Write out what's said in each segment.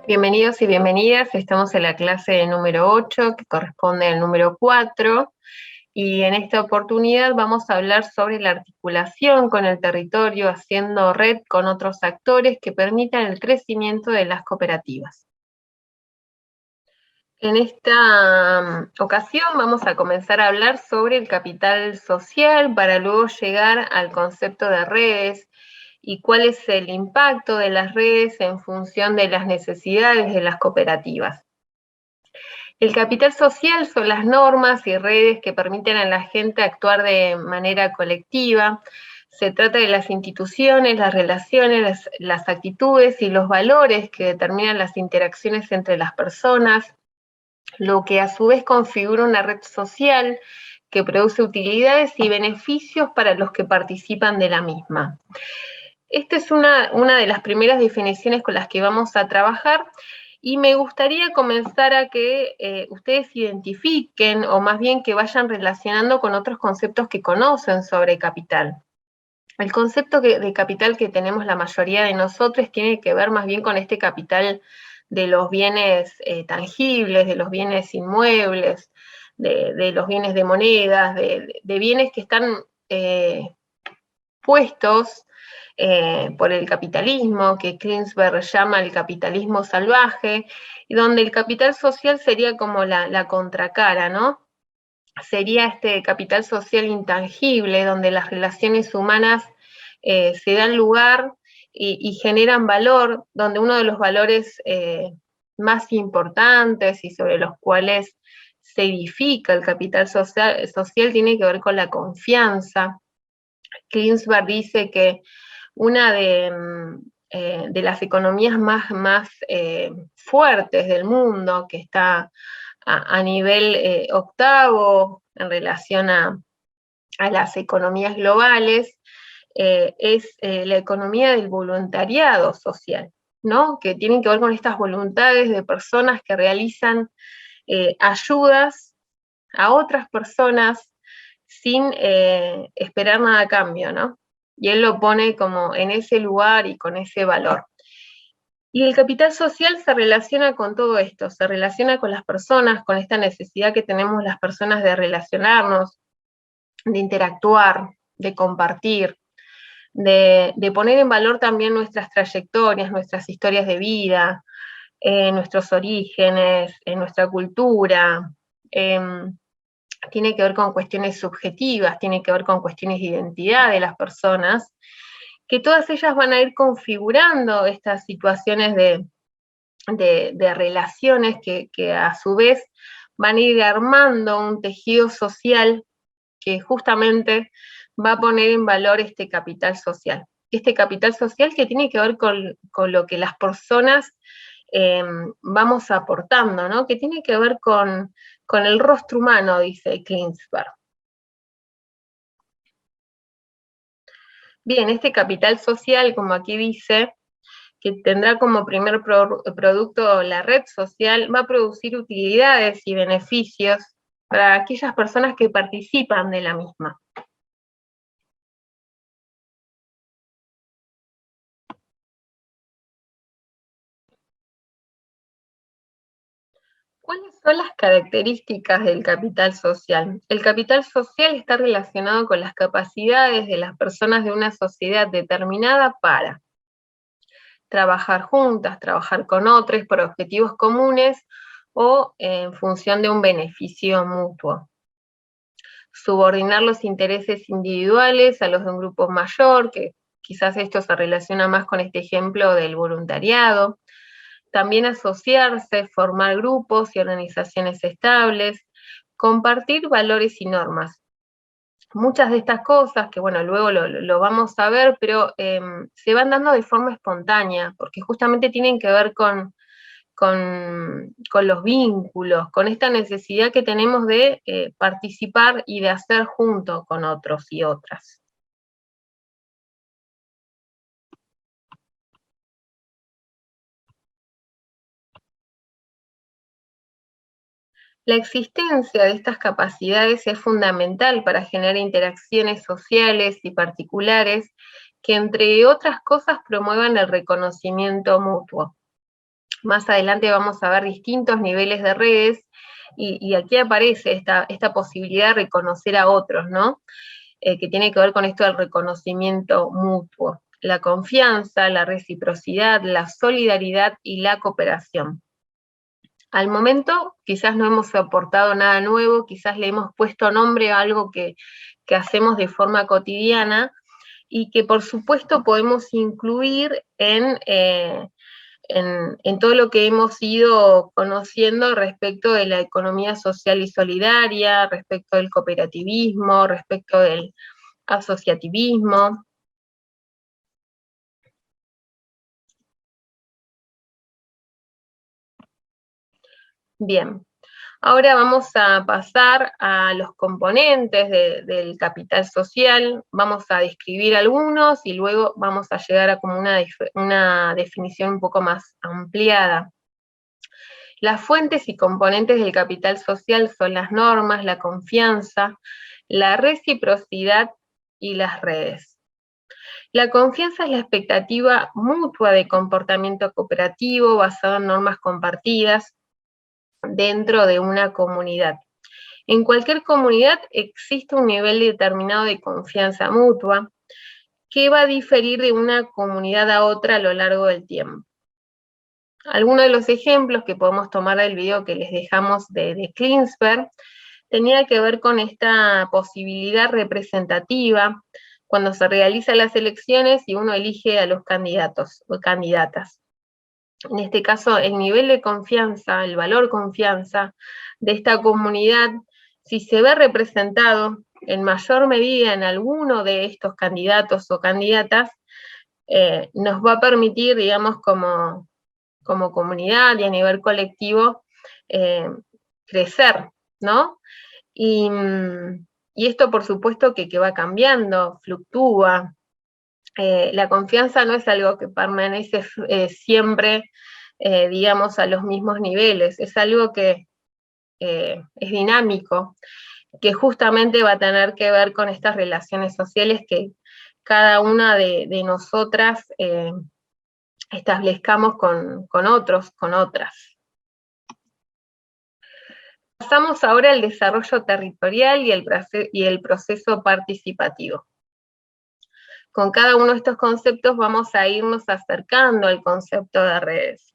Bienvenidos y bienvenidas, estamos en la clase número 8, que corresponde al número 4, y en esta oportunidad vamos a hablar sobre la articulación con el territorio, haciendo red con otros actores que permitan el crecimiento de las cooperativas. En esta ocasión vamos a comenzar a hablar sobre el capital social para luego llegar al concepto de redes, y cuál es el impacto de las redes en función de las necesidades de las cooperativas. El capital social son las normas y redes que permiten a la gente actuar de manera colectiva. Se trata de las instituciones, las relaciones, las actitudes y los valores que determinan las interacciones entre las personas, lo que a su vez configura una red social que produce utilidades y beneficios para los que participan de la misma. Esta es una de las primeras definiciones con las que vamos a trabajar, y me gustaría comenzar a que ustedes identifiquen, o más bien que vayan relacionando con otros conceptos que conocen sobre capital. El concepto de capital que tenemos la mayoría de nosotros tiene que ver más bien con este capital de los bienes tangibles, de los bienes inmuebles, de los bienes de monedas, de bienes que están puestos por el capitalismo, que Klinsberg llama el capitalismo salvaje, y donde el capital social sería como la contracara, ¿no? Sería este capital social intangible, donde las relaciones humanas se dan lugar y generan valor, donde uno de los valores más importantes y sobre los cuales se edifica el capital social tiene que ver con la confianza. Klinsberg dice que una de las economías más fuertes del mundo, que está a nivel octavo en relación a las economías globales, es la economía del voluntariado social, ¿no? Que tienen que ver con estas voluntades de personas que realizan ayudas a otras personas sin esperar nada a cambio, ¿no? Y él lo pone como en ese lugar y con ese valor. Y el capital social se relaciona con todo esto, se relaciona con las personas, con esta necesidad que tenemos las personas de relacionarnos, de interactuar, de compartir, de poner en valor también nuestras trayectorias, nuestras historias de vida, nuestros orígenes, nuestra cultura. Tiene que ver con cuestiones subjetivas, tiene que ver con cuestiones de identidad de las personas, que todas ellas van a ir configurando estas situaciones de relaciones que a su vez van a ir armando un tejido social que justamente va a poner en valor este capital social. Este capital social que tiene que ver con lo que las personas vamos aportando, ¿no? Que tiene que ver con el rostro humano, dice Klinsberg. Bien, este capital social, como aquí dice, que tendrá como primer producto la red social, va a producir utilidades y beneficios para aquellas personas que participan de la misma. ¿Cuáles son las características del capital social? El capital social está relacionado con las capacidades de las personas de una sociedad determinada para trabajar juntas, trabajar con otros por objetivos comunes o en función de un beneficio mutuo. Subordinar los intereses individuales a los de un grupo mayor, que quizás esto se relaciona más con este ejemplo del voluntariado. También asociarse, formar grupos y organizaciones estables, compartir valores y normas. Muchas de estas cosas, que bueno, luego lo vamos a ver, pero se van dando de forma espontánea, porque justamente tienen que ver con los vínculos, con esta necesidad que tenemos de participar y de hacer junto con otros y otras. La existencia de estas capacidades es fundamental para generar interacciones sociales y particulares que, entre otras cosas, promuevan el reconocimiento mutuo. Más adelante vamos a ver distintos niveles de redes y aquí aparece esta posibilidad de reconocer a otros, ¿no? Que tiene que ver con esto del reconocimiento mutuo, la confianza, la reciprocidad, la solidaridad y la cooperación. Al momento quizás no hemos aportado nada nuevo, quizás le hemos puesto nombre a algo que hacemos de forma cotidiana y que por supuesto podemos incluir en todo lo que hemos ido conociendo respecto de la economía social y solidaria, respecto del cooperativismo, respecto del asociativismo. Bien, ahora vamos a pasar a los componentes del capital social, vamos a describir algunos y luego vamos a llegar a como una definición un poco más ampliada. Las fuentes y componentes del capital social son las normas, la confianza, la reciprocidad y las redes. La confianza es la expectativa mutua de comportamiento cooperativo basado en normas compartidas dentro de una comunidad. En cualquier comunidad existe un nivel determinado de confianza mutua que va a diferir de una comunidad a otra a lo largo del tiempo. Algunos de los ejemplos que podemos tomar del video que les dejamos de Klinsberg tenía que ver con esta posibilidad representativa cuando se realizan las elecciones y uno elige a los candidatos o candidatas. En este caso, el nivel de confianza, el valor confianza de esta comunidad, si se ve representado en mayor medida en alguno de estos candidatos o candidatas, nos va a permitir, digamos, como comunidad y a nivel colectivo, crecer, ¿no? Y esto, por supuesto, que va cambiando, fluctúa. La confianza no es algo que permanece siempre, digamos, a los mismos niveles, es algo que es dinámico, que justamente va a tener que ver con estas relaciones sociales que cada una de nosotras establezcamos con otros, con otras. Pasamos ahora al desarrollo territorial y el proceso participativo. Con cada uno de estos conceptos vamos a irnos acercando al concepto de redes.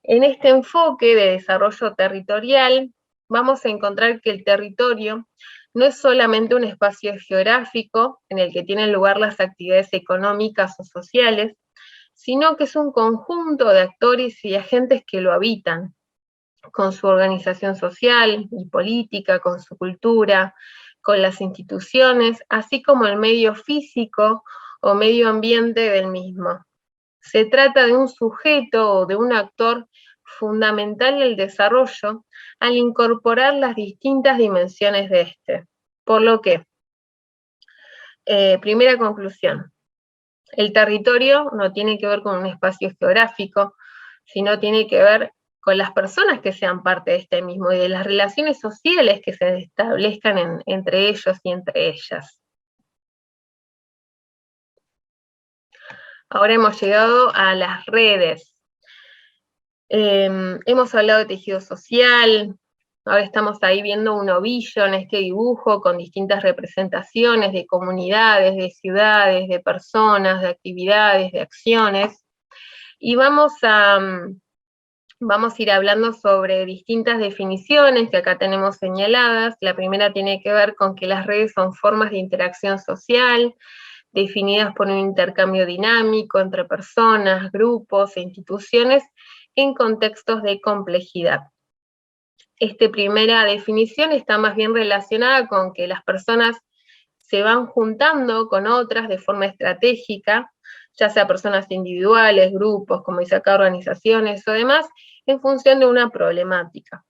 En este enfoque de desarrollo territorial, vamos a encontrar que el territorio no es solamente un espacio geográfico en el que tienen lugar las actividades económicas o sociales, sino que es un conjunto de actores y agentes que lo habitan, con su organización social y política, con su cultura, con las instituciones, así como el medio físico o medio ambiente del mismo. Se trata de un sujeto o de un actor fundamental en el desarrollo al incorporar las distintas dimensiones de este. Por lo que, primera conclusión, el territorio no tiene que ver con un espacio geográfico, sino tiene que ver con las personas que sean parte de este mismo y de las relaciones sociales que se establezcan entre ellos y entre ellas. Ahora hemos llegado a las redes. Hemos hablado de tejido social, ahora estamos ahí viendo un ovillo en este dibujo con distintas representaciones de comunidades, de ciudades, de personas, de actividades, de acciones, y vamos a ir hablando sobre distintas definiciones que acá tenemos señaladas. La primera tiene que ver con que las redes son formas de interacción social, definidas por un intercambio dinámico entre personas, grupos e instituciones en contextos de complejidad. Esta primera definición está más bien relacionada con que las personas se van juntando con otras de forma estratégica, ya sea personas individuales, grupos, como dice acá, organizaciones o demás, en función de una problemática.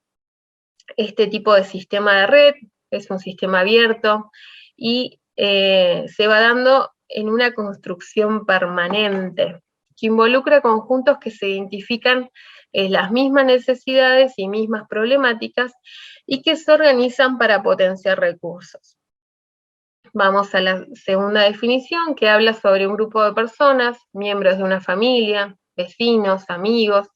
Este tipo de sistema de red es un sistema abierto y se va dando en una construcción permanente. que involucra conjuntos que se identifican las mismas necesidades y mismas problemáticas y que se organizan para potenciar recursos. Vamos a la segunda definición, que habla sobre un grupo de personas, miembros de una familia, vecinos, amigos,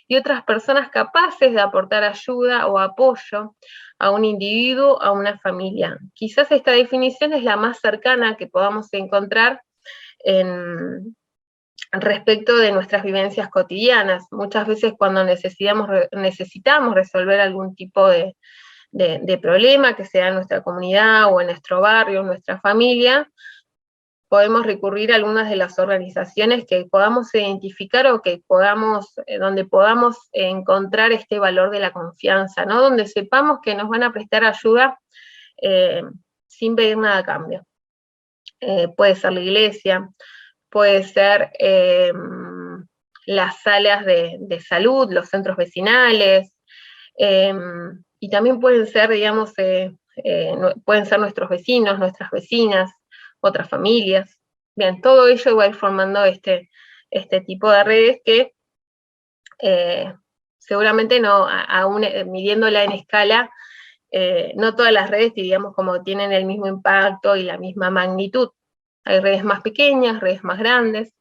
y otras personas capaces de aportar ayuda o apoyo a un individuo, a una familia. Quizás esta definición es la más cercana que podamos encontrar respecto de nuestras vivencias cotidianas. Muchas veces cuando necesitamos resolver algún tipo de problema que sea en nuestra comunidad o en nuestro barrio, en nuestra familia, podemos recurrir a algunas de las organizaciones que podamos identificar o que podamos, donde podamos encontrar este valor de la confianza, ¿no? Donde sepamos que nos van a prestar ayuda sin pedir nada a cambio. Puede ser la iglesia, puede ser las salas de salud, los centros vecinales, y también pueden ser, digamos, pueden ser nuestros vecinos, nuestras vecinas, otras familias. Bien, todo ello va a ir formando este tipo de redes que seguramente no, aún midiéndola en escala, no todas las redes, digamos, como tienen el mismo impacto y la misma magnitud. Hay redes más pequeñas, redes más grandes.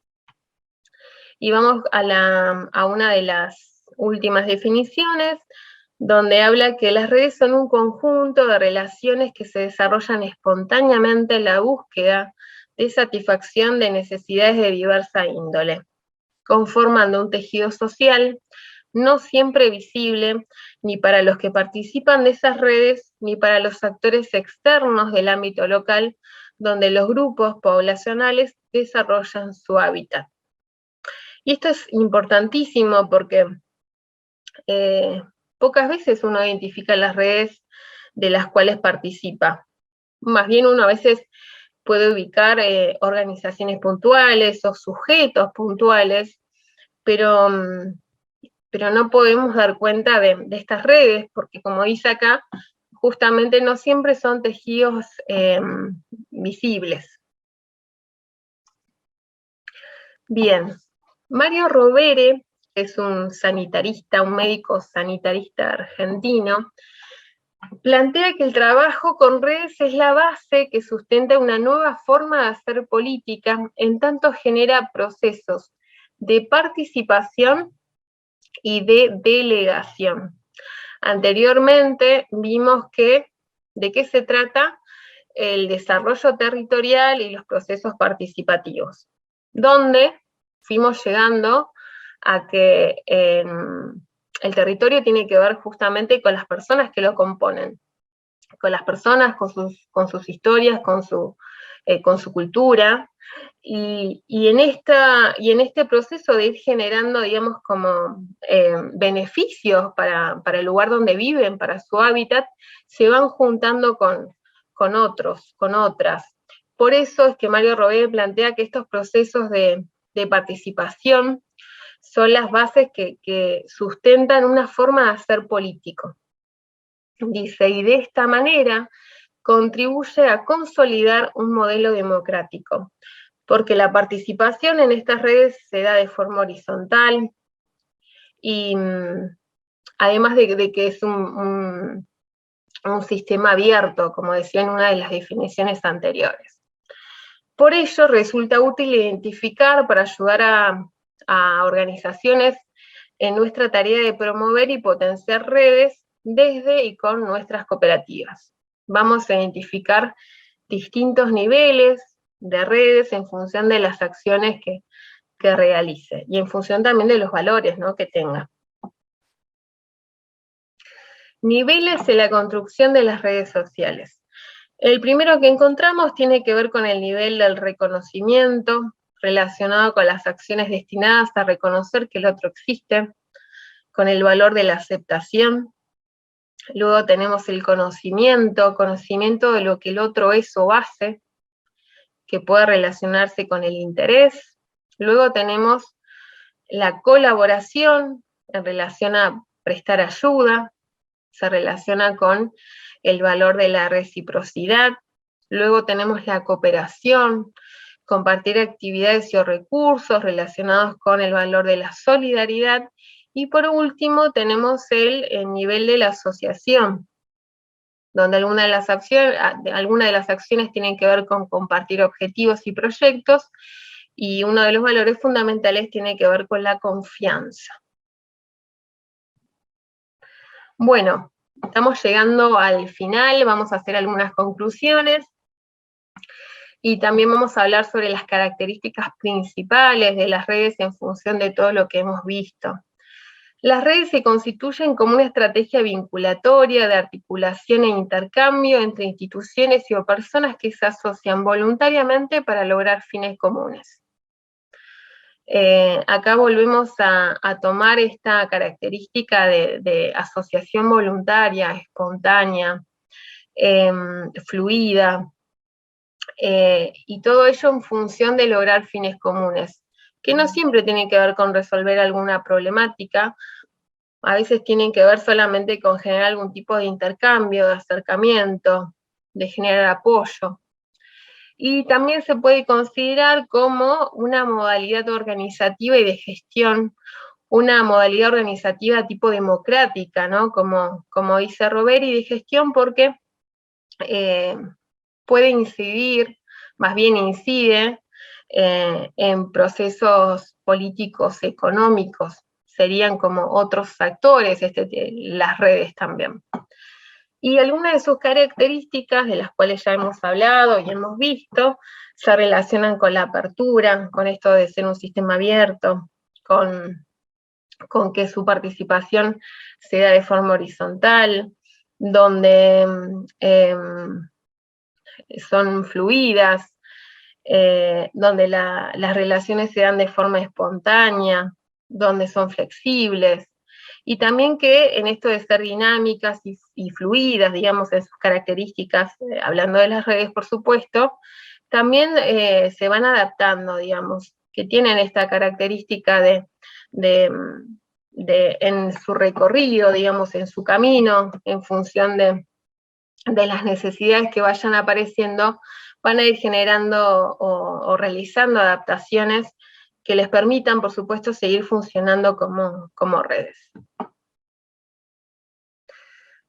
Y vamos a una de las últimas definiciones, donde habla que las redes son un conjunto de relaciones que se desarrollan espontáneamente en la búsqueda de satisfacción de necesidades de diversa índole, conformando un tejido social no siempre visible ni para los que participan de esas redes, ni para los actores externos del ámbito local, donde los grupos poblacionales desarrollan su hábitat. Y esto es importantísimo porque pocas veces uno identifica las redes de las cuales participa. Más bien uno a veces puede ubicar organizaciones puntuales o sujetos puntuales, pero no podemos dar cuenta de estas redes, porque como dice acá, justamente no siempre son tejidos visibles. Bien, Mario Rovere, que es un sanitarista, un médico sanitarista argentino, plantea que el trabajo con redes es la base que sustenta una nueva forma de hacer política, en tanto genera procesos de participación y de delegación. Anteriormente vimos de qué se trata el desarrollo territorial y los procesos participativos, donde fuimos llegando a que el territorio tiene que ver justamente con las personas que lo componen, con las personas, con sus historias, con su cultura, y en este proceso de ir generando, digamos, como beneficios para el lugar donde viven, para su hábitat, se van juntando con otros, con otras. Por eso es que Mario Rovere plantea que estos procesos de participación son las bases que sustentan una forma de hacer político. Dice, y de esta manera contribuye a consolidar un modelo democrático, porque la participación en estas redes se da de forma horizontal, y además de que es un sistema abierto, como decía en una de las definiciones anteriores. Por ello resulta útil identificar para ayudar a organizaciones en nuestra tarea de promover y potenciar redes desde y con nuestras cooperativas. Vamos a identificar distintos niveles de redes en función de las acciones que realice y en función también de los valores, ¿no?, que tenga. Niveles en la construcción de las redes sociales. El primero que encontramos tiene que ver con el nivel del reconocimiento, relacionado con las acciones destinadas a reconocer que el otro existe, con el valor de la aceptación. Luego tenemos el conocimiento de lo que el otro es o hace, que puede relacionarse con el interés. Luego tenemos la colaboración en relación a prestar ayuda, se relaciona con el valor de la reciprocidad. Luego tenemos la cooperación, compartir actividades o recursos relacionados con el valor de la solidaridad, y por último tenemos el nivel de la asociación, donde algunas de las acciones tienen que ver con compartir objetivos y proyectos, y uno de los valores fundamentales tiene que ver con la confianza. Bueno, estamos llegando al final, vamos a hacer algunas conclusiones, y también vamos a hablar sobre las características principales de las redes en función de todo lo que hemos visto. Las redes se constituyen como una estrategia vinculatoria de articulación e intercambio entre instituciones o personas que se asocian voluntariamente para lograr fines comunes. Acá volvemos a tomar esta característica de asociación voluntaria, espontánea, fluida, y todo ello en función de lograr fines comunes, que no siempre tienen que ver con resolver alguna problemática, a veces tienen que ver solamente con generar algún tipo de intercambio, de acercamiento, de generar apoyo. Y también se puede considerar como una modalidad organizativa y de gestión, una modalidad organizativa tipo democrática, ¿no? Como dice Robert, y de gestión porque puede incidir, más bien incide, en procesos políticos, económicos, serían como otros actores, las redes también. Y algunas de sus características, de las cuales ya hemos hablado y hemos visto, se relacionan con la apertura, con esto de ser un sistema abierto, con que su participación se da de forma horizontal, donde son fluidas, donde las relaciones se dan de forma espontánea, donde son flexibles, y también que en esto de ser dinámicas y fluidas, digamos, en sus características, hablando de las redes, por supuesto, también se van adaptando, digamos, que tienen esta característica en su recorrido, digamos, en su camino, en función de las necesidades que vayan apareciendo, van a ir generando o realizando adaptaciones que les permitan, por supuesto, seguir funcionando como redes.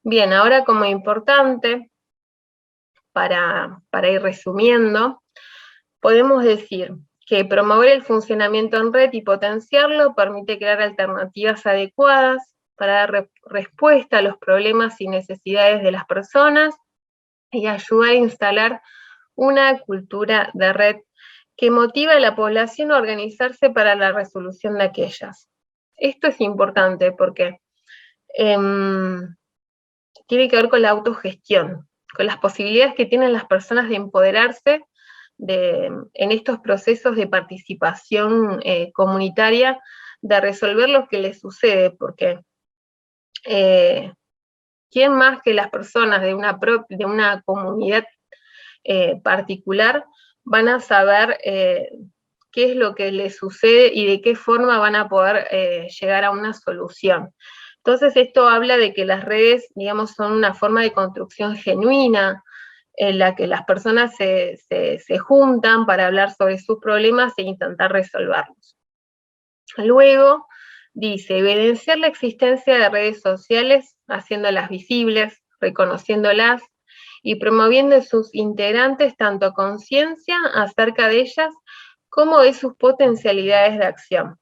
Bien, ahora como importante, para ir resumiendo, podemos decir que promover el funcionamiento en red y potenciarlo permite crear alternativas adecuadas para dar respuesta a los problemas y necesidades de las personas y ayudar a instalar una cultura de red que motiva a la población a organizarse para la resolución de aquellas. Esto es importante porque tiene que ver con la autogestión, con las posibilidades que tienen las personas de empoderarse en estos procesos de participación comunitaria, de resolver lo que les sucede, porque ¿quién más que las personas de una comunidad particular van a saber qué es lo que les sucede y de qué forma van a poder llegar a una solución? Entonces esto habla de que las redes, digamos, son una forma de construcción genuina, en la que las personas se juntan para hablar sobre sus problemas e intentar resolverlos. Luego, dice, evidenciar la existencia de redes sociales, haciéndolas visibles, reconociéndolas y promoviendo en sus integrantes tanto conciencia acerca de ellas como de sus potencialidades de acción.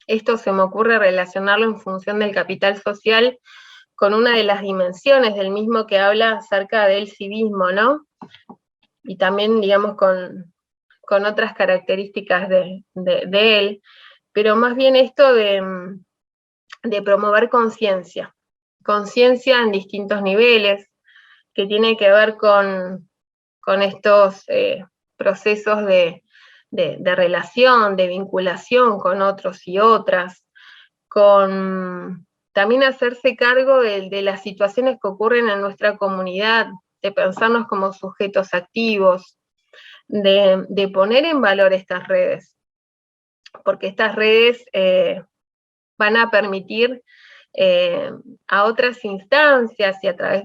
Esto se me ocurre relacionarlo en función del capital social con una de las dimensiones del mismo que habla acerca del civismo, ¿no? Y también, digamos, con otras características de él, pero más bien esto de promover conciencia en distintos niveles, que tiene que ver con estos procesos de relación, de vinculación con otros y otras, con también hacerse cargo de las situaciones que ocurren en nuestra comunidad, de pensarnos como sujetos activos, de poner en valor estas redes, porque estas redes van a permitir a otras instancias y a través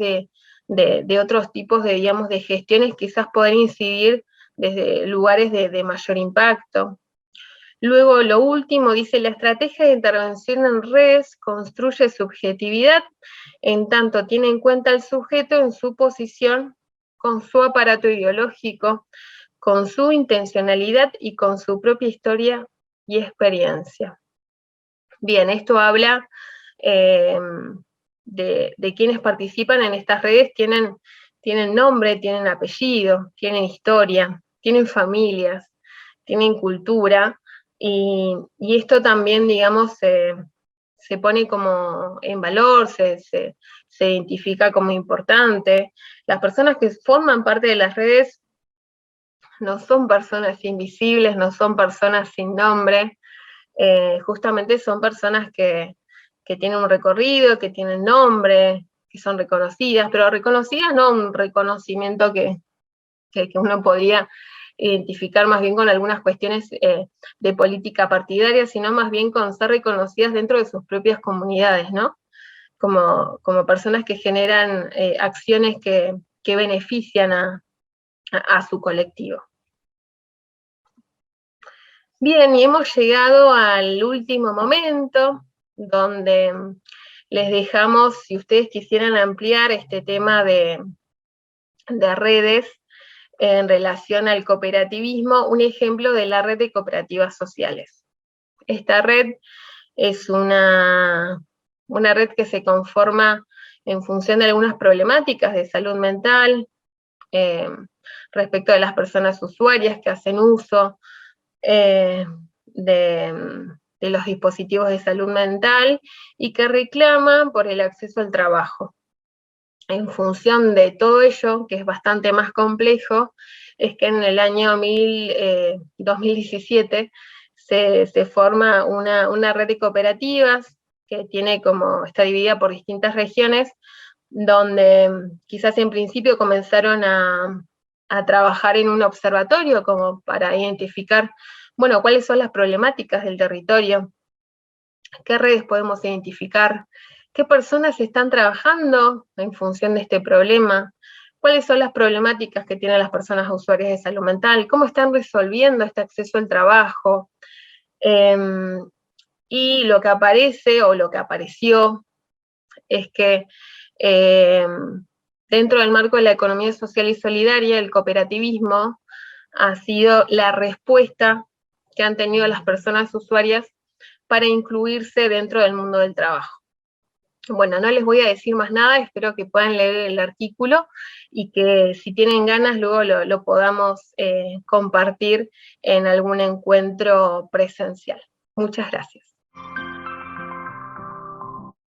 de otros tipos de, digamos, de gestiones quizás poder incidir desde lugares de mayor impacto. Luego, lo último, dice, la estrategia de intervención en redes construye subjetividad, en tanto tiene en cuenta al sujeto en su posición, con su aparato ideológico, con su intencionalidad y con su propia historia y experiencia. Bien, esto habla de quienes participan en estas redes, tienen nombre, tienen apellido, tienen historia, tienen familias, tienen cultura, y esto también, digamos, se pone como en valor, se identifica como importante. Las personas que forman parte de las redes no son personas invisibles, no son personas sin nombre, justamente son personas que tienen un recorrido, que tienen nombre, que son reconocidas, pero reconocidas no un reconocimiento que uno podría identificar más bien con algunas cuestiones de política partidaria, sino más bien con ser reconocidas dentro de sus propias comunidades, ¿no? Como personas que generan acciones que benefician a su colectivo. Bien, y hemos llegado al último momento, donde les dejamos, si ustedes quisieran ampliar este tema de redes en relación al cooperativismo, un ejemplo de la red de cooperativas sociales. Esta red es una red que se conforma en función de algunas problemáticas de salud mental, respecto de las personas usuarias que hacen uso de los dispositivos de salud mental y que reclaman por el acceso al trabajo. En función de todo ello, que es bastante más complejo, es que en el año 2017 se forma una red de cooperativas que está dividida por distintas regiones, donde quizás en principio comenzaron a trabajar en un observatorio como para identificar, bueno, cuáles son las problemáticas del territorio, qué redes podemos identificar, qué personas están trabajando en función de este problema, cuáles son las problemáticas que tienen las personas usuarias de salud mental, cómo están resolviendo este acceso al trabajo, y lo que aparece o lo que apareció es que dentro del marco de la economía social y solidaria, el cooperativismo ha sido la respuesta que han tenido las personas usuarias para incluirse dentro del mundo del trabajo. Bueno, no les voy a decir más nada, espero que puedan leer el artículo y que si tienen ganas luego lo podamos compartir en algún encuentro presencial. Muchas gracias.